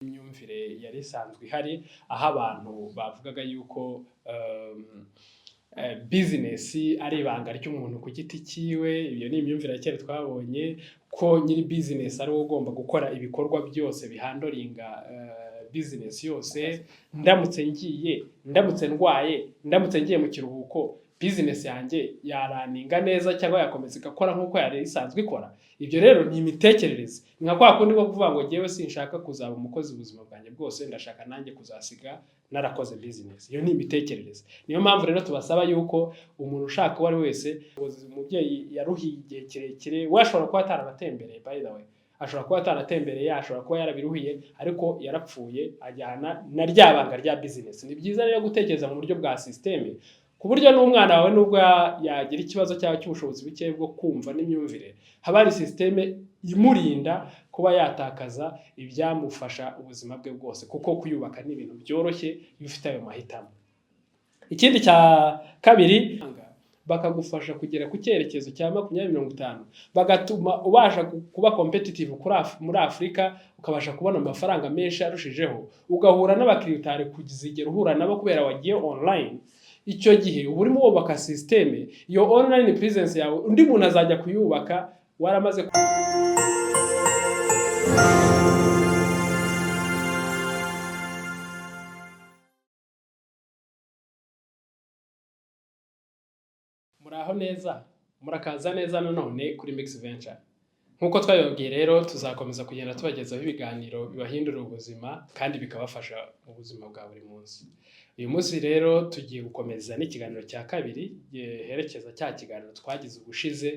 imyumvire yari isanzwe ihari aho abantu bavugaga yuko business ari ibanga ry'umuntu ku giti cyiwe. Iyo ni imyumvire ya kera twabonye ko nyiri business ari we ugomba gukora ibikorwa byose bihandoringa business yose. Ndamutse ndwaye, ndamutse ngiye mu kiruhuko, business yanjye yaraninga neza cyangwa yakomeza igakora nk'uko yari isanzwe ikora. Ibyo rero ni imitekerereze. Nka kwa kundi ngo kuvuga ngo ngewe sinshaka kuzaba umukozi ubuzima bwanjye bwose, ndashaka nanjye kuzasiga narakoze business. Iyo ni imitekerereze. Niyo mpamvu rero tubasaba yuko umuntu ushaka uwo ari wese, umubyeyi yaruhiye igihe kirekire, washobora kuba atarabatembereye, by the way, ashobora kuba ataratembereye, ashobora kuba yarabiruhiye, ariko yarapfuye ajyana na rya banga rya business. Ni byiza rero gutekereza mu buryo bwa systeme, ku buryo n'umwana wawe nubwo yagira ikibazo cy'ubushobozi buke bwo kumva n'imyumvire, haba hari systeme imurinda kuba yatakaza ibyamufasha ubuzima bwe bwose, kuko kuyubaka ni ibintu byoroshye iyo ufite ayo mahitamo. Ikindi cya kabiri, bakagufasha kugera ku cyerekezo cya 2050, bagatuma ubasha kuba competitive muri Afrika, ukabasha kubona amafaranga menshi arushijeho, ugahura n'abakiriya utari kuzigera uhura nabo kubera wagiye online. Icyo gihe uba urimo wubaka systeme, iyo online presence yawe undi muntu azajya kuyubaka waramaze muraho neza, murakaza neza nanone kuri Mix Venture. Nkuko twabibabwiye rero, tuzakomeza kugenda tubagezaho ibiganiro bibahindura ubuzima kandi bikabafasha mu buzima bwa buri munsi. Uyu munsi rero tugiye gukomeza n'ikiganiro cya kabiri giherekeza cya kiganiro twagize ubushize,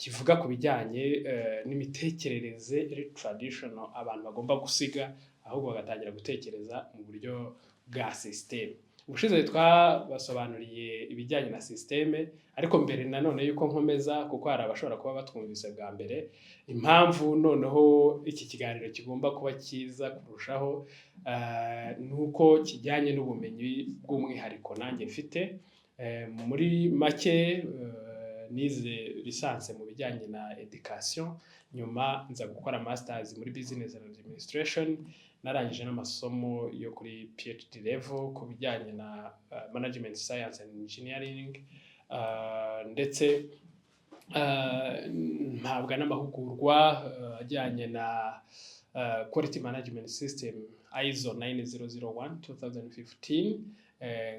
kivuga ku bijyanye n'imitekerereze traditional abantu bagomba gusiga, ahubwo bagatangira gutekereza mu buryo bwa systeme. Ubushize twabasobanuriye ibijyanye na systeme, ariko mbere nanone yuko nkomeza, kuko hari abashobora kuba batwumvise bwa mbere, impamvu noneho iki kiganiro kigomba kuba cyiza kurushaho nuko kijyanye n'ubumenyi bw'umwihariko nanjye mfite. Muri make nize lisanse mu bijyanye na education, nyuma nza gukora masters muri business and administration, narangije n'amasomo yo kuri PhD level ku bijyanye na management science and engineering, ndetse mpabwa n'amahugurwa ajyanye na quality management system ISO 9001 2015,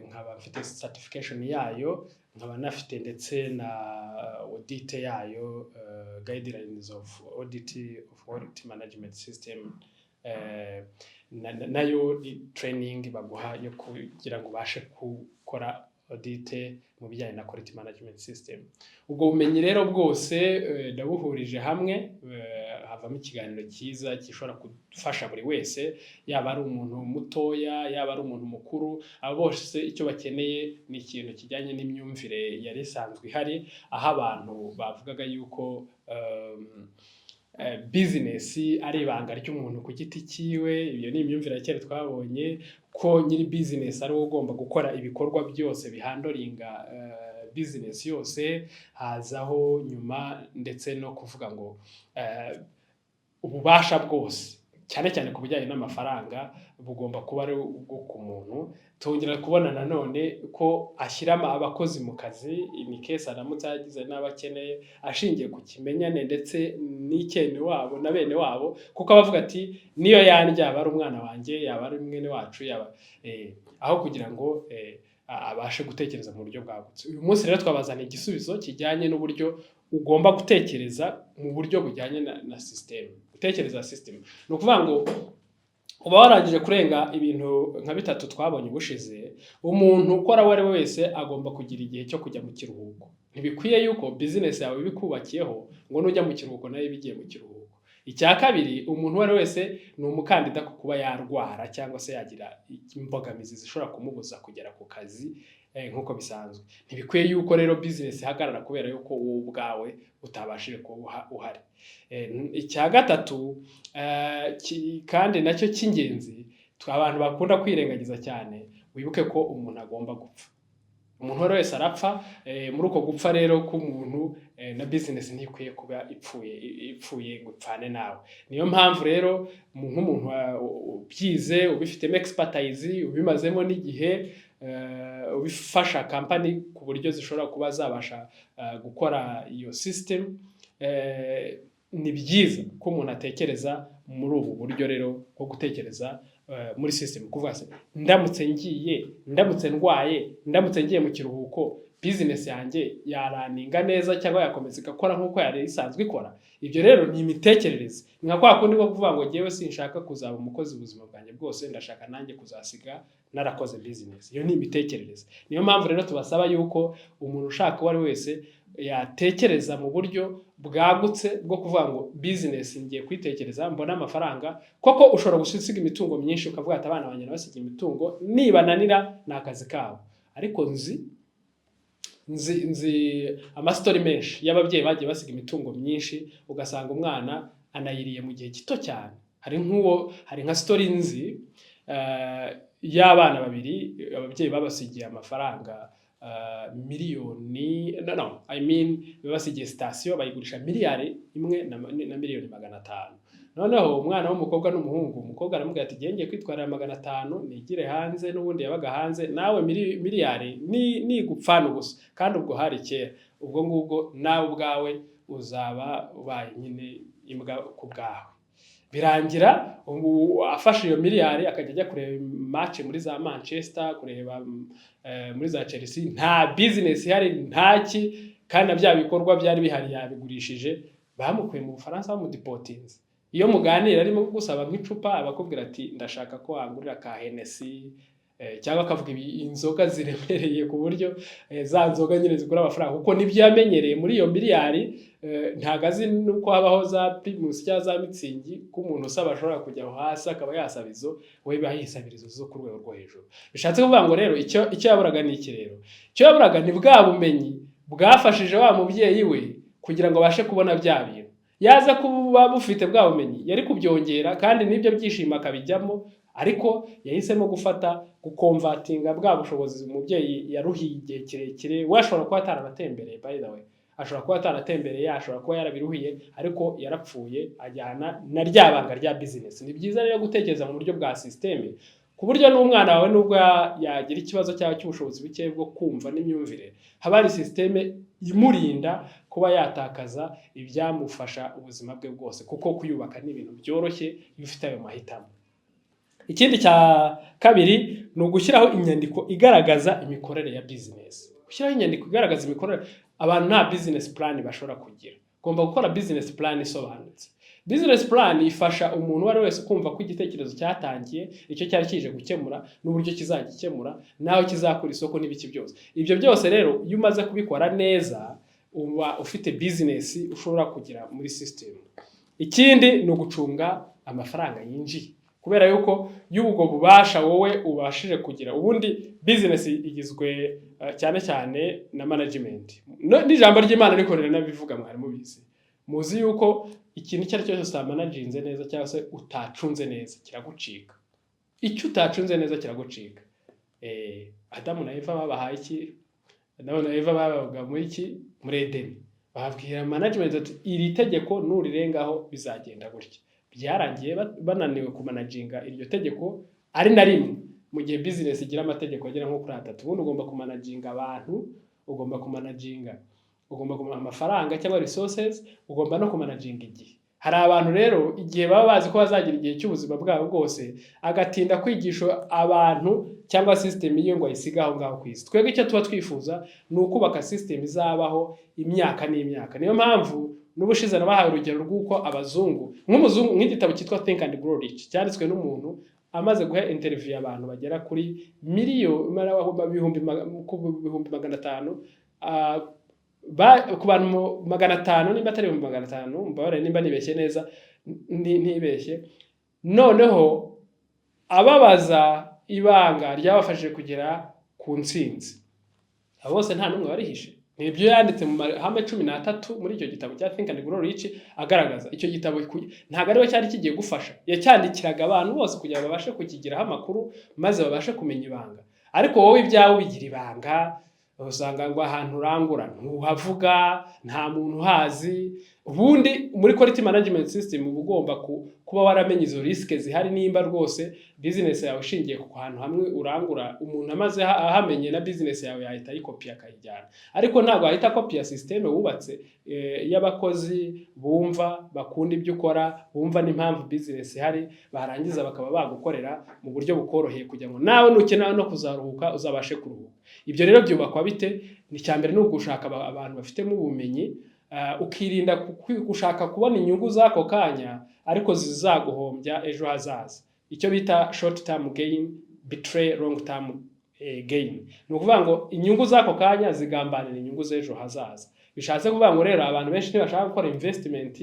nkaba mfite certification yayo, nkaba nafite ndetse na audit yayo, guidelines of audit of quality management system, nayo training baguha yo kugira ngo bashe gukora audit mu bijyanye na quality management system. Ubwo bumenyi rero bwose ndabuhurije hamwe, havamo ikiganiro cyiza gishobora gufasha buri wese, yaba ari umuntu mutoya, yaba ari umuntu mukuru. Abo bose icyo bakeneye ni ikintu kijyanye n'imyumvire yari isanzwe ihari, aho abantu bavugaga yuko business ari ibanga ry'umuntu ku giti cyiwe. Iyo ni imyumvire ya kera twabonye ko nyiri business ari we ugomba gukora ibikorwa byose bihandoringa business yose. Hazaho nyuma ndetse no kuvuga ngo ububasha bwose, cyane cyane ku bijyanye n'amafaranga, bugomba kuba ari ubwo ku muntu. Tongera kubona nanone ko ashyira abakozi mu kazi in case aramutse yagize n'abakeneye, ashingiye ku kimenyane ndetse n'ikene wabo na bene wabo, kuko abavuga ati niyo yandya aba ari umwana wanjye, yaba ari mwene wacu, yaba aho kugira ngo abashe gutekereza mu buryo bwagutse. Uyu munsi rero twabazaniye igisubizo kijyanye n'uburyo ugomba gutekereza mu buryo bujyanye na system. Gutekereza system ni ukuvuga ngo uba warangije kurenga ibintu nka bitatu twabonye ubushize. Umuntu ukora uwo ari we wese agomba kugira igihe cyo kujya mu kiruhuko. Ntibikwiye yuko business yawe ibikubakiyeho ngo nujya mu kiruhuko nayo bigiye mu kiruhuko. Icya kabiri, umuntu uwo ari we wese ni umukandida ku kuba yarwara cyangwa se yagira imbogamizi zishobora kumubuza kugera ku kazi nk'uko bisanzwe. Ntibikwiye yuko rero business ihagarara kubera yuko wowe ubwawe utabashije kuba uhari. Icya gatatu, kandi nacyo cy'ingenzi abantu bakunda kwirengagiza cyane, wibuke ko umuntu agomba gupfa. umuntu wese arapfa. Muri uko gupfa rero k'umuntu na business ntikwiye kuba ipfuye ngo ipfane nawe. Niyo mpamvu rero nk'umuntu ubyize ubifitemo expertise ubimazemo n'igihe ubifasha company ku buryo zishobora kuba zabasha gukora iyo system, ni byiza ko umuntu atekereza muri ubu buryo rero bwo gutekereza muri system, kuvuga se ndamutse ndwaye ndamutse ngiye mu kiruhuko business yanjye yaraninga neza cyangwa yakomeza igakora nk'uko yari isanzwe ikora. Ibyo rero ni imitekerereze, nka kwa kundi ko kuvuga ngo ngewe sinshaka kuzaba umukozi ubuzima bwanjye bwose, ndashaka nanjye kuzasiga narakoze business. Iyo ni imitekerereze. Niyo mpamvu rero tubasaba yuko umuntu ushaka uwo ari wese yatekereza mu buryo bwagutse bwo kuvuga ngo business ngiye kwitekereza mbona amafaranga. Koko ushobora gusiga imitungo myinshi ukavuga ati abana banjye nabasiga imitungo nibananira n'akazi kabo, ariko nzi amastori menshi y'ababyeyi bagiye basiga imitungo myinshi ugasanga umwana anayiriye mu gihe gito cyane. Hari nka story nzi y'abana babiri ababyeyi babasigiye amafaranga miliyoni bibasigiye sitasiyo bayigurisha miliyari imwe na miliyoni 500. Noneho umwana w'umukobwa n'umuhungu, umukobwa aramubwira ati ngiye kwitwarira 500 nigire hanze, n'ubundi yabaga hanze, nawe miliyari ni gupfana gusa, kandi ubwo hari kera, ubwo ngubwo nawe ubwawe uzaba ubaye nyine imbwa ku bwawe. Birangira afashe iyo miliyari akajya ajya kureba match muri za Manchester, kureba muri za Chelsea, nta business ihari ntaki, kandi na bya bikorwa byari bihari yabigurishije, bamukuye mu Bufaransa bamudipotinze. Iyo muganira arimo gusaba nk'icupa abakubwira ati ndashaka ko wangurira ka Hennessy, cyangwa akavuga inzoga ziremereye ku buryo za nzoga nyine zigura amafaranga, kuko nibyo yamenyereye muri iyo miliyari. Ntago azi nuko habaho za Primus cyangwa za Mitsingi ko umuntu usaba ashobora kujya hasi akaba yasaba izo, we bahisabirizo zo ku rwego rwo hejuru. Bishatse kuvuga ngo rero icyo yaburaga ni iki rero? Icyo yaburaga ni bwa bumenyi bwafashije wa mubyeyi we kugira ngo abashe kubona bya bintu. Yaza kuba bufite bwa bumenyi yari kubyongera, kandi nibyo byishima akabijyamo, ariko yahisemo gukonvatinga bwa bushobozi umubyeyi yaruhiye igihe kirekire. Washobora kuba atarabatembereye, by the way, ashobora kuba ataratembereye, ashobora kuba yarabiruhiye, ariko yarapfuye ajyana na ryabanga rya business. Ni byiza rero gutekereza mu buryo bwa systeme, ku buryo n'umwana wawe nubwo yagira ikibazo cy'ubushobozi buke bwo kumva n'imyumvire, haba hari systeme imurinda kuba yatakaza ibyamufasha ubuzima bwe bwose, kuko kuyubaka ni ibintu byoroshye iyo ufite ayo mahitamo. Ikindi cya kabiri ni ugushyiraho inyandiko igaragaza imikorere ya business. Gushyiraho inyandiko igaragaza imikorere, abantu nta business plan bashobora kugira. Ugomba gukora business plan isobanutse. Business plan ifasha umuntu wari wese kumva ko igitekerezo cyatangiye, icyo cyari kije gukemura, n'uburyo kizagikemura, naho kizakura isoko n'ibiki byose. Ibyo byose rero iyo umaze kubikora neza, uba ufite business ushobora kugira muri system. Ikindi ni ugucunga amafaranga yinjiye, kubera yuko y'ubwo bubasha wowe ubashije kugira. Ubundi business igizwe cyane cyane na management. N'ijambo ry'Imana rikorera nabivuga mwari mubizi. Muzi yuko ikintu cyari cyose utamanaginze neza cyangwa se utacunze neza kiragucika. Icyo utacunze neza kiragucika. Adamu na Eva babahaye iki? Adamu na Eva babaga muri iki? Muri Edeni. Babwira management ati iri tegeko nurirengaho bizagenda gutya. Byarangiye bananiwe kumanaginga iryo tegeko ari na rimwe. Mu gihe business igira amategeko agera nko kuri 3, ubundi ugomba kumanaginga abantu, ugomba kumanaginga amafaranga cyangwa resources, ugomba no kumanaginga igihe. Hari abantu rero igihe baba bazi ko bazagira igihe cy'ubuzima bwabo bwose, agatinda kwigisha abantu cyangwa system iyo ngo ayisiga aho ngaho kwisi. Twebwe icyo tuba twifuza ni ukubaka system izabaho imyaka n'imyaka. Niyo mpamvu n'ubushize nabahaye urugero rw'uko abazungu, nk'umuzungu, nk'igitabo cyitwa Think and Grow Rich cyanditswe n'umuntu amaze guha interview abantu bagera kuri ibihumbi 500, ku bantu 500 nimba atari 500, mbabare nimba nibeshye neza, ntibeshye. Noneho ababaza ibanga ryabafashije kugera ku ntsinzi, abo bose nta numwe warihishe. Nibyo yanditse mu mahame 13 muri icyo gitabo cya Think and Grow Rich, agaragaza icyo gitabo ntago ariwe cyari kigiye gufasha, yacyandikiraga abantu bose kugira babashe kukigiraho amakuru maze babashe kumenya ibanga. Ariko wowe ibyawe bigira ibanga, usanga ngo ahantu urangura ntuhavuga, nta muntu uhazi. Ubundi muri quality management system uba ugomba kuba waramenye izo risike zihari, nimba rwose business yawe ishingiye ku hantu hamwe urangura, umuntu amaze ahamenye na business yawe yahita ayikopi akayijyana. Ariko ntabwo ahita kopiya system wubatse y'abakozi bumva bakunda ibyo ukora, bumva n'impamvu business ihari, barangiza bakaba bagukorera mu buryo bukoroheye kugira ngo nawe nukenera no kuzaruhuka uzabashe kuruhuka. Ibyo rero byubakwa bite? Ni cyambere no gushaka abantu bafitemo ubumenyi, ukirinda gushaka kubona inyungu z'ako kanya ariko zizaguhombya ejo hazaza. Icyo bita short term gain betray long term gain. Ni ukuvuga ngo inyungu z'ako kanya zigambanira inyungu z'ejo hazaza. Bishatse kuvuga ngo rero abantu benshi ntibashaka gukora investment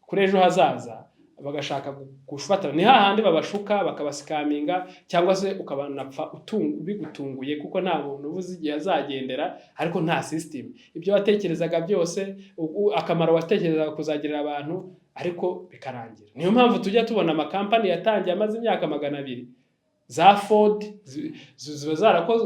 kuri ejo hazaza, bagashaka gufata ni hahandi babashuka bakabasikaminga, cyangwa se ukabanapfa bigutunguye kuko nta muntu uvuze igihe azagendera ariko nta system. Ibyo watekerezaga byose, akamaro watekerezaga kuzagirira abantu ariko bikarangira. Niyo mpamvu tujya tubona amakampani yatangiye amaze imyaka 200, za Ford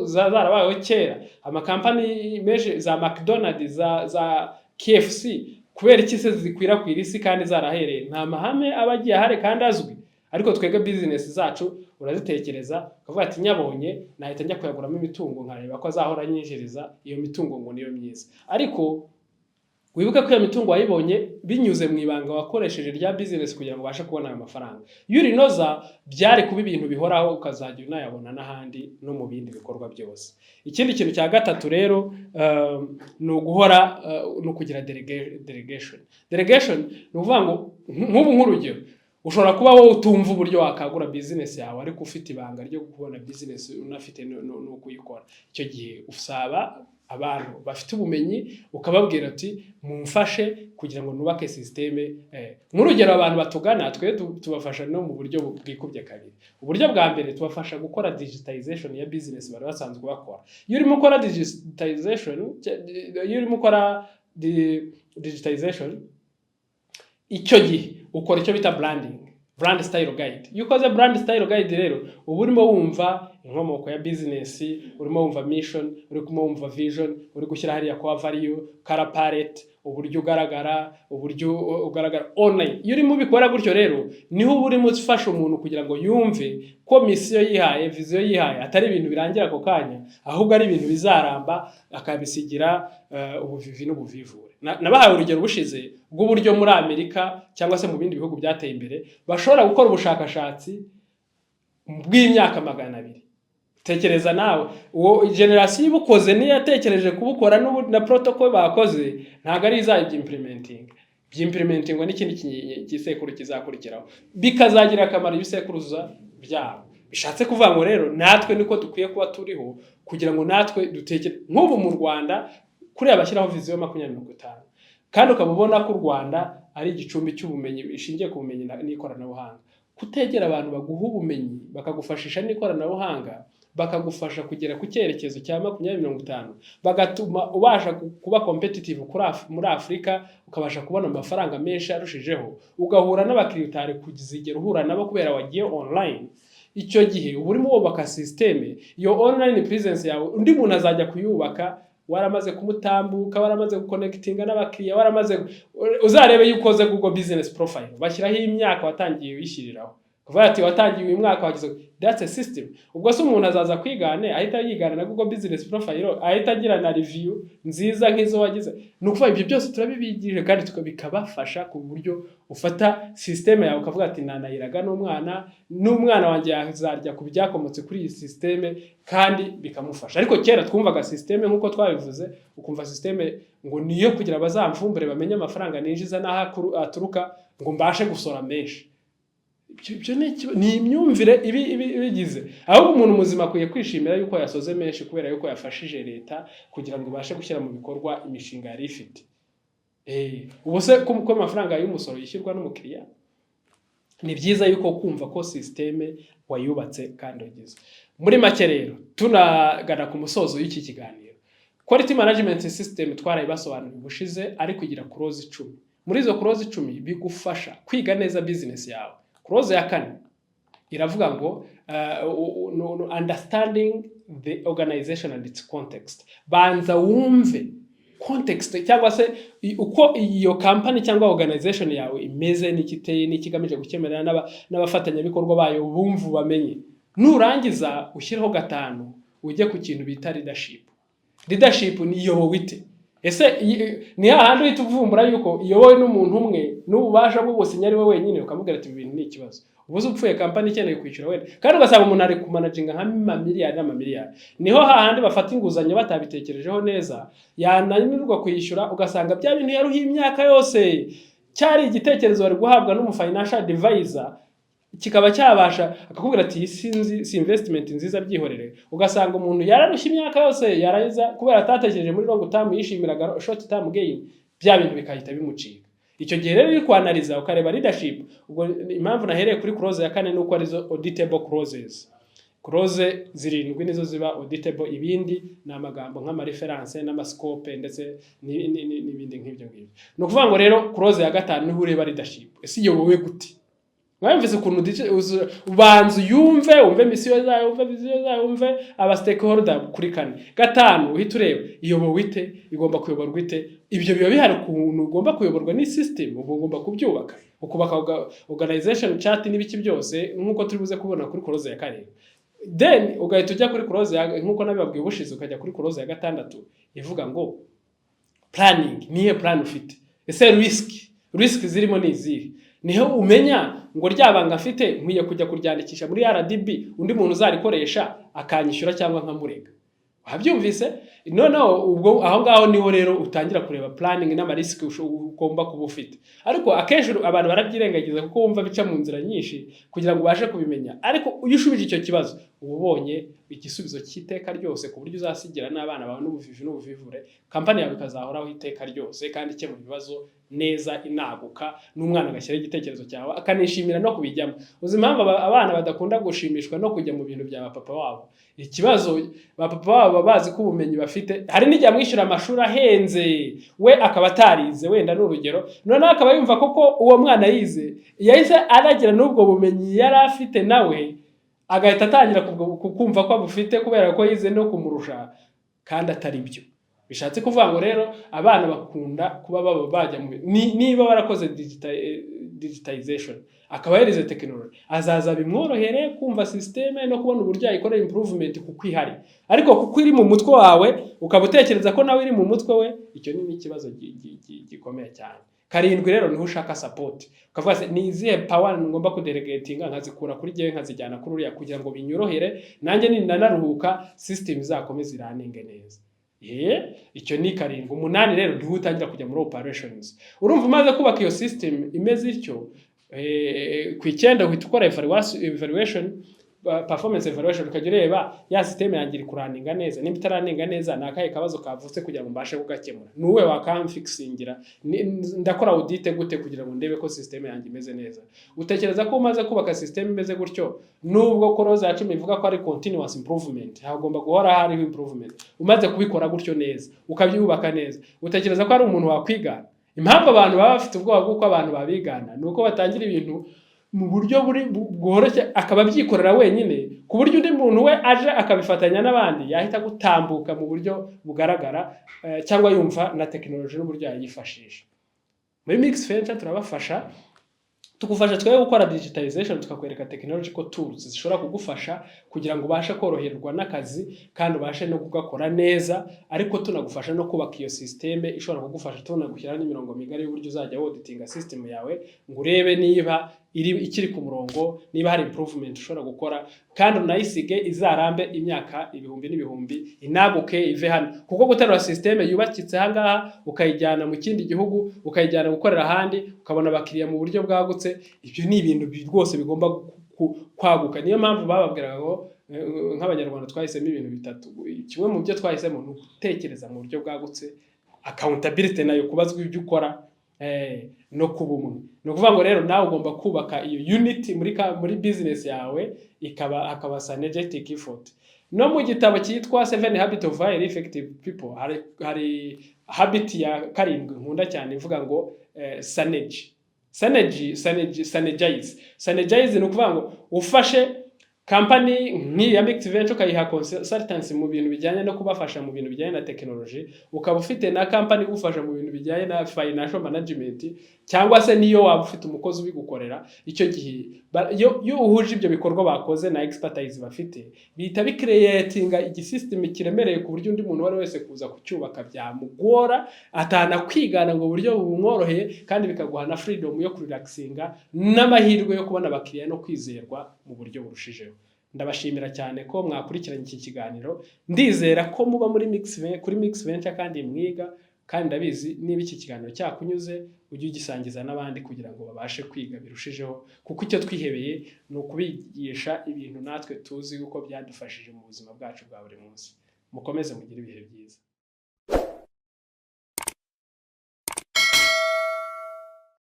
zarabayeho kera, amakampani menshi za McDonald's za KFC, kubera iki se zikwirakwira isi kandi zarahereye? Nta mahame abagiye ahari kandi azwi. Ariko twege business zacu urazitekereza ukavuga ati nyabonye nahita njya kuyaguramo imitungo nkareba ko azahora nyinjiriza iyo mitungo ngo niyo myiza. Ariko wibuka ko iyo mitungo wayibonye binyuze mu ibanga wakoresheje rya business kugira ngo ubashe kubona ayo mafaranga. Iyo urinoza byari kuba ibintu bihoraho ukazajya unayabona n'ahandi no mu bindi bikorwa byose. Ikindi kintu cya gatatu rero ni uguhora no kugira delegation. Delegation ni ukuvuga ngo nk'ubu nk'urugero, ushobora kuba wowe utumva uburyo wakagura business yawe ariko ufite ibanga ryo kubona business unafite no kuyikora. Icyo gihe usaba abantu bafite ubumenyi ukababwira ati mumfashe kugira ngo nubake systeme. Nk'urugero abantu batugana twe tubafasha no mu buryo bwikubye kabiri. Uburyo bwa mbere tubafasha gukora digitalization ya business bari basanzwe bakora. Iyo urimo ukora digitalization icyo gihe ukora icyo bita brand style guide. Iyo ukoze brand style guide rero uba urimo wumva inkomoko ya business, urimo wumva mission, urimo wumva vision, uri gushyira hariya kwa value, color palette, uburyo ugaragara online. Iyo urimo ubikora gutyo rero niho urimo ufasha umuntu kugira ngo yumve ko mission yihaye, vision yihaye atari ibintu birangira ako kanya, ahubwo ari ibintu bizaramba akabisigira ubuvivi n'ubuvivure. Nabahaye urugero bushize bw'uburyo muri Amerika cyangwa se mu bindi bihugu byateye imbere bashobora gukora ubushakashatsi bw'imyaka 200. Tekereza nawe uwo generation ibukoze niyo yatekereje kubukora na protocol bakoze ntago ari izajya implementing n'ikindi gisekuru kizakurikiraho bikazagira akamaro ibisekuruza byabo. Bishatse kuvuga ngo rero natwe niko dukwiye kuba turiho kugira ngo natwe dutekere nk'ubu mu Rwanda kuri abashyiraho vision 2050, kandi ukabubona ko u Rwanda ari igicumbi cy'ubumenyi bishingiye ku bumenyi n'ikoranabuhanga. Kutegera abantu baguha ubumenyi bakagufashisha n'ikoranabuhanga bakagufasha kugera ku cyerekezo cya 2050, bagatuma ubasha kuba competitive muri Afrika, ukabasha kubona amafaranga menshi arushijeho, ugahura n'abakiriya utari kuzigera uhura nabo kubera wagiye online. Icyo gihe uba urimo wubaka systeme, iyo online presence yawe undi muntu azajya kuyubaka waramaze kumutambuka, waramaze guconnectinga n'abakiriya, waramaze uzarebe yukoze Google business profile bashyiraho imyaka watangiye wishyiriraho, kuvuga ati watangiye uyu mwaka wagize, that's a system. Ubwo se umuntu azaza kwigane ahita yigana na Google business profile, ahita agira na review nziza nk'izo wagize. Nukuvuga ibyo byose turabibigirije kandi tukabikabafasha ku buryo ufata systeme yawe ukavuga ati nanayiraga n'umwana wanjye yazarya ku byakomotse kuri iyi systeme kandi bikamufasha. Ariko kera twumvaga systeme nkuko twabivuze, ukumva systeme ngo niyo kugira bazamvumbure bamenye amafaranga ninjiza naho aturuka ngo mbashe gusora menshi. Ibyo ni imyumvire ibigize. Aho umuntu muzima akwiye kwishimira yuko yasoze menshi kubera yuko yafashije leta kugira ngo ibashe gushyira mu bikorwa imishinga yari ifite. Ubuse ko amafaranga y'umusoro yishyurwa n'umukiriya, ni byiza yuko kumva ko systeme wayubatse kandi ugize. Muri make rero tunagana ku musozo y'iki kiganiro, quality management system twarayibasobanuriye bushize ari kugira close 10. Muri izo close 10 bigufasha kwiga neza business yawe. Close ya 4 iravuga ngo understanding the organization and its context. Banza wumve context cyangwa se uko iyo company cyangwa organization yawe imeze n'ikiteye n'ikigamije gukemerera n'abafatanyabikorwa bayo bumvu bamenye. Nurangiza ushyireho gatanu ujye ku kintu bita leadership ni iyobowe ite. Ese ni hahandi uhita uvumbura yuko iyobowe n'umuntu umwe n'ububasha bwo gusinya ari we wenyine ukamubwira ati ibintu ni ikibazo. Ubuze upfuye company ikeneye kwishyura wenda kandi ugasanga umuntu ari kumanaginga nka miliyari n'amamiliyari. Niho hahandi bafata inguzanyo batabitekerejeho neza yananirwa kwishyura ugasanga bya bintu yaruhiye imyaka yose cyari igitekerezo bari guhabwa n'umufinancial advisor kikaba cyabasha akakubwira ati si investment nziza byihorere. Ugasanga umuntu yararushye imyaka yose yarayiza kubera atatekereje muri long term yishimiraga short term gain, bya bintu bikahita bimucika. Icyo gihe rero uri kwanaliza ukareba leadership. Ubwo impamvu nahereye kuri clause ya 4 nuko arizo auditable clauses. Clause 7 nizo ziba auditable, ibindi na amagambo nk'ama reference n'amascope ndetse n'ibindi nk'ibyo ngibyo. No kuvuga ngo rero clause ya 5 niho ureba leadership. Ese yobowe gute? Mwamvise ukuntu ubanza umve mission zayo, umve vision zayo, umve aba stakeholder kuri 4. 5 uhita ureba iyobowe ite, igomba kuyoborwa ite. Ibyo biba bihari ukuntu ugomba kuyoborwa ni system, ugomba kubyubaka. Ukubaka organization chart n'ibiki byose nkuko turibuze kubona kuri clause ya 4. Then ugahita ujya kuri clause ya nkuko nabibabwiye ubushize ukajya kuri clause ya 6 ivuga ngo planning. Niye plan ufite? Ese risk zirimo ni izihe? Niho umenya ngo ryabanga afite nkwiye kujya kuryandikisha muri RDB undi muntu uzarikoresha akanyishyura cyangwa nkamurega. Wabyumvise? No ubwo aho ngaho niho rero utangira kureba planning n'ama risk ugomba kuba ufite. Ariko akenshi abantu barabyirengagiza kuko wumva bica mu nzira nyinshi kugira ngo ubashe kubimenya. Ariko iyo ushubije icyo kibazo ubonye igisubizo cy'iteka ryose ku buryo uzasigira n'abana bawe n'ubuvivure company yawe ikazahoraho iteka ryose kandi ikemura ibibazo neza inaguka n'umwana agashyira igitekerezo cyawe akanishimira no kubijyamo. Uzi impamvu abana badakunda gushimishwa no kujya mu bintu bya papa wabo? Ikibazo ba papa wabo bazi ko ubumenyi bafite. Hari n'ijya amwishyura amashuri ahenze we akaba atarize wenda n'urugero none akaba yumva koko uwo mwana yize yahise aragira n'ubwo bumenyi yari afite nawe agahita atangira kumva ko abufite kubera ko yize no kumurusha kandi atari byo. Bishatse kuvuga ngo rero abana bakunda kuba bajya mu niba barakoze digitization akaba yarize technology azaza bimworohere kumva system no kubona uburyo ayikora improvement kukwihari. Ariko kuko iri mu mutwe wawe ukabutekereza ko nawe iri mu mutwe we, icyo ni ikibazo gikomeye cyane. 7 rero niho ushaka support ukavuga se ni izihe power ngomba kudelegatinga nkazikura kuri jewe nkazijyana kuri uriya kugira ngo binyorohere nanjye ninanaruhuka system izakomeza iraninge neza. Icyo ni 7. 8 rero niho utangira kujya muri operations. Urumva umaze kubaka iyo system imeze ityo ku 9 uhita ukora evaluation performance evaluation ukajya ureba ya system yanjye iri kuraninga neza nimba itaraninga neza nakaye kabazo kavutse kugira ngo mbashe kugakemura. Nuwe wakamfixingira ndakora audit gute kugira ngo ndebe ko system yanjye imeze neza. Utekereza ko umaze kubaka system imeze gutyo nubwo koroza yacu ivuga ko ari continuous improvement hagomba guhora hariho improvement. Umaze kubikora gutyo neza ukabyubaka neza utekereza ko ari umuntu wakwigana. Impamvu abantu baba bafite ubwoba bw'uko abantu babigana nuko batangira ibintu mu buryo bworoshye akaba byikorera wenyine ku buryo undi muntu we aje akabifatanya n'abandi yahita gutambuka mu buryo bugaragara cyangwa yumva na technology n'uburyo yayifashisha. Muri Mix Venture turabafasha tukufasha twaye gukora digitization tukakwereka technological tools zishobora kugufasha kugira ngo ubashe koroherwa n'akazi kandi ubashe no kugakora neza. Ariko tunagufasha no kubaka iyo system ishobora kugufasha tunagushyira n'imirongo migari y'uburyo uzajya auditinga system yawe ngo urebe niba ikiri ku murongo, niba hari improvement ushobora gukora kandi unayisige izarambe imyaka ibihumbi n'ibihumbi inaguke ive hano. Kuko guterura system yubakitse hangaha ukayijyana mu kindi gihugu ukayijyana gukorera ahandi ukabona abakiriya mu buryo bwagutse, ibyo ni ibintu rwose bigomba kwaguka. Niyo mpamvu bababwiraga ngo nk'abanyarwanda twahisemo ibintu bitatu. Kimwe mu byo twahisemo ni ugutekereza mu buryo bwagutse, accountability nayo kubazwa ibyo ukora no kubumwe. No kuvuga ngo rero nawe ugomba kubaka iyo unity muri business yawe akaba synergetic effort. No mu gitabo cyitwa 7 Habits of Highly Effective People hari habit ya 7 nkunda cyane ivuga ngo synergy. Synergize ni ukuvuga ngo ufashe company nk'iyi ya Mixed Venture ukayiha consultancy mu bintu bijyanye no kubafasha mu bintu bijyanye na technology, ukaba ufite na company igufasha mu bintu bijyanye na financial management, cyangwa se niyo waba ufite umukozi ubigukorera, icyo gihe iyo uhuje ibyo bikorwa bakoze na expertise bafite, bihita bicreatinga igisystem kiremereye ku buryo undi muntu wari wese kuza kucyubaka byamugora, atana kwigana ngo buryo bumworoheye, kandi bikaguha na freedom yo kurelaxinga n'amahirwe yo kubona abakiriya no kwizerwa mu buryo burushijeho. Ndabashimira cyane ko mwakurikiranye iki kiganiro, ndizera ko muba kuri Mixed Venture kandi mwiga, kandi ndabizi niba iki kiganiro cyakunyuze ujye ugisangiza n'abandi kugira ngo babashe kwiga birushijeho, kuko icyo twihebeye ni ukubigisha ibintu natwe tuzi uko byadufashije mu buzima bwacu bwa buri munsi. Mukomeze mugire ibihe byiza.